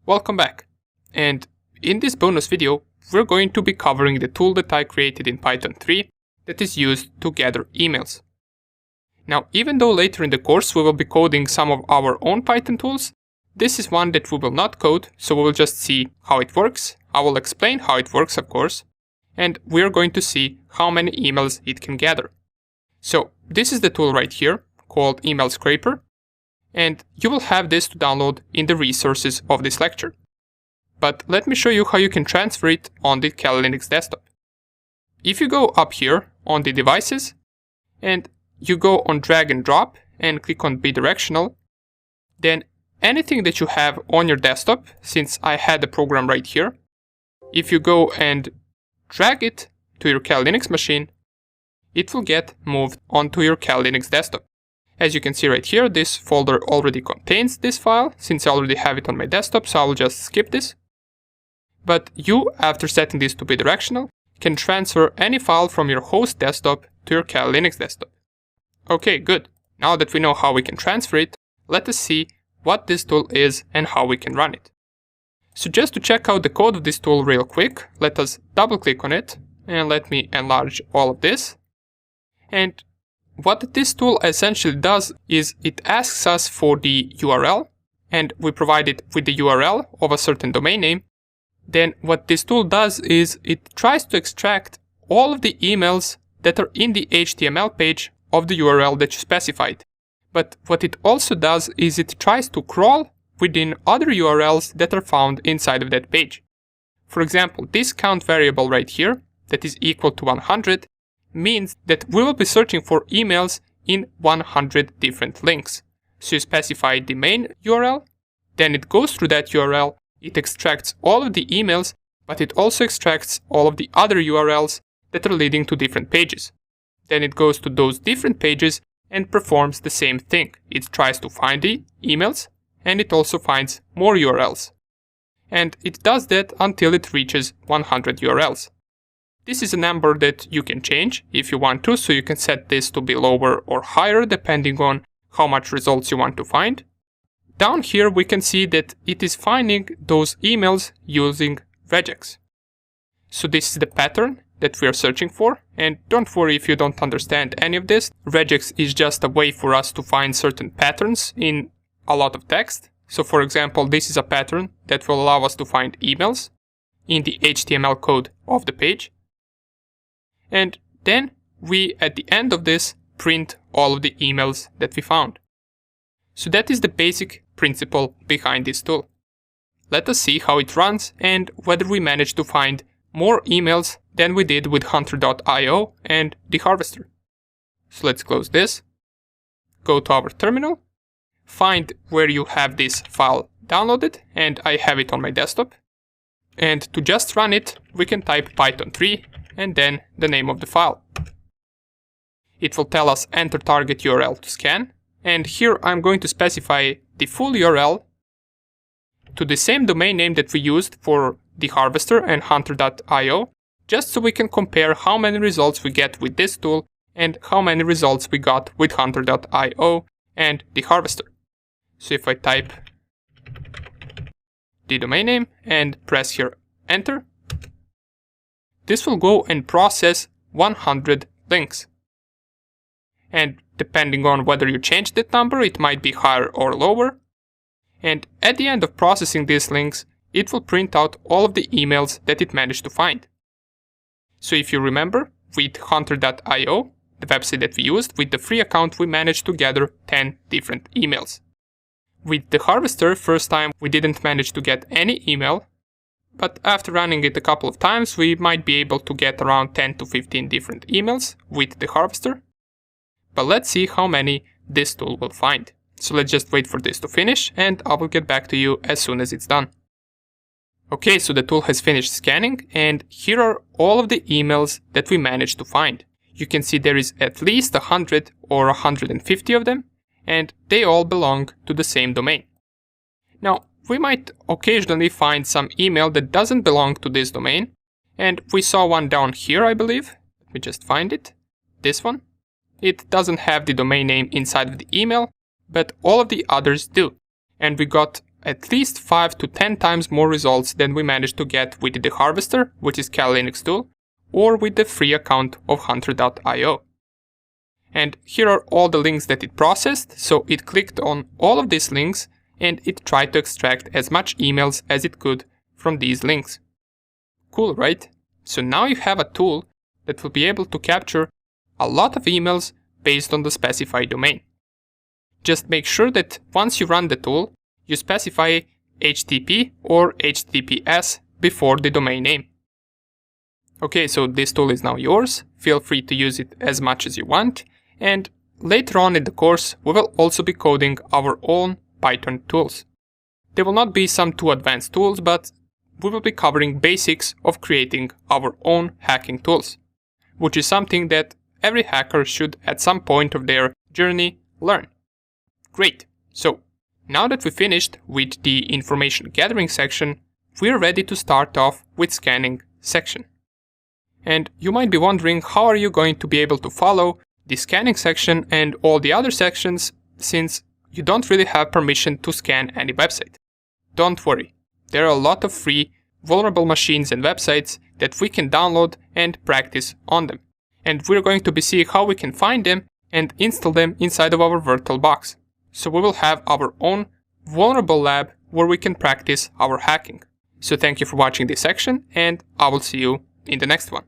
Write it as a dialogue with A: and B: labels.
A: Welcome back, and in this bonus video we're going to be covering the tool that I created in Python 3 that is used to gather emails. Now, even though later in the course we will be coding some of our own Python tools, this is one that we will not code, so we will just see how it works. I will explain how it works, of course, and we're going to see how many emails it can gather. So this is the tool right here called Email Scraper, and you will have this to download in the resources of this lecture. But let me show you how you can transfer it on the Kali Linux desktop. If you go up here on the devices and you go on drag and drop and click on bidirectional, then anything that you have on your desktop, since I had the program right here, if you go and drag it to your Kali Linux machine, it will get moved onto your Kali Linux desktop. As you can see right here, this folder already contains this file, since I already have it on my desktop, so I will just skip this. But you, after setting this to bidirectional, can transfer any file from your host desktop to your Kali Linux desktop. Okay, good. Now that we know how we can transfer it, let us see what this tool is and how we can run it. So just to check out the code of this tool real quick, let us double click on it and let me enlarge all of this. And what this tool essentially does is it asks us for the URL, and we provide it with the URL of a certain domain name. Then what this tool does is it tries to extract all of the emails that are in the HTML page of the URL that you specified. But what it also does is it tries to crawl within other URLs that are found inside of that page. For example, this count variable right here, that is equal to 100, means that we will be searching for emails in 100 different links. So you specify the main URL, then it goes through that URL, it extracts all of the emails, but it also extracts all of the other URLs that are leading to different pages. Then it goes to those different pages and performs the same thing. It tries to find the emails, and it also finds more URLs. And it does that until it reaches 100 URLs. This is a number that you can change if you want to, so you can set this to be lower or higher depending on how much results you want to find. Down here we can see that it is finding those emails using regex. So this is the pattern that we are searching for, and don't worry if you don't understand any of this. Regex is just a way for us to find certain patterns in a lot of text. So for example, this is a pattern that will allow us to find emails in the HTML code of the page. And then we, at the end of this, print all of the emails that we found. So that is the basic principle behind this tool. Let us see how it runs and whether we manage to find more emails than we did with hunter.io and the harvester. So let's close this, go to our terminal, find where you have this file downloaded, and I have it on my desktop. And to just run it, we can type Python 3 and then the name of the file. It will tell us enter target URL to scan, and here I'm going to specify the full URL to the same domain name that we used for the harvester and hunter.io, just so we can compare how many results we get with this tool and how many results we got with hunter.io and the harvester. So if I type the domain name and press here enter, this will go and process 100 links. And depending on whether you change that number, it might be higher or lower. And at the end of processing these links, it will print out all of the emails that it managed to find. So if you remember, with hunter.io, the website that we used, with the free account we managed to gather 10 different emails. With the harvester, first time we didn't manage to get any email, but after running it a couple of times, we might be able to get around 10 to 15 different emails with the harvester. But let's see how many this tool will find. So let's just wait for this to finish, and I will get back to you as soon as it's done. Okay, so the tool has finished scanning, and here are all of the emails that we managed to find. You can see there is at least 100 or 150 of them, and they all belong to the same domain. Now, we might occasionally find some email that doesn't belong to this domain, and we saw one down here, I believe. Let me just find it. This one. It doesn't have the domain name inside of the email, but all of the others do. And we got at least 5 to 10 times more results than we managed to get with the Harvester, which is Kali Linux tool, or with the free account of hunter.io. And here are all the links that it processed, so it clicked on all of these links and it tried to extract as much emails as it could from these links. Cool, right? So now you have a tool that will be able to capture a lot of emails based on the specified domain. Just make sure that once you run the tool, you specify HTTP or HTTPS before the domain name. Okay, so this tool is now yours. Feel free to use it as much as you want. And later on in the course, we will also be coding our own Python tools. They will not be some too advanced tools, but we will be covering basics of creating our own hacking tools, which is something that every hacker should at some point of their journey learn. Great. So now that we finished with the information gathering section, we're ready to start off with scanning section. And you might be wondering, how are you going to be able to follow the scanning section and all the other sections since you don't really have permission to scan any website? Don't worry, there are a lot of free vulnerable machines and websites that we can download and practice on them. And we're going to be seeing how we can find them and install them inside of our VirtualBox. So we will have our own vulnerable lab where we can practice our hacking. So thank you for watching this section, and I will see you in the next one.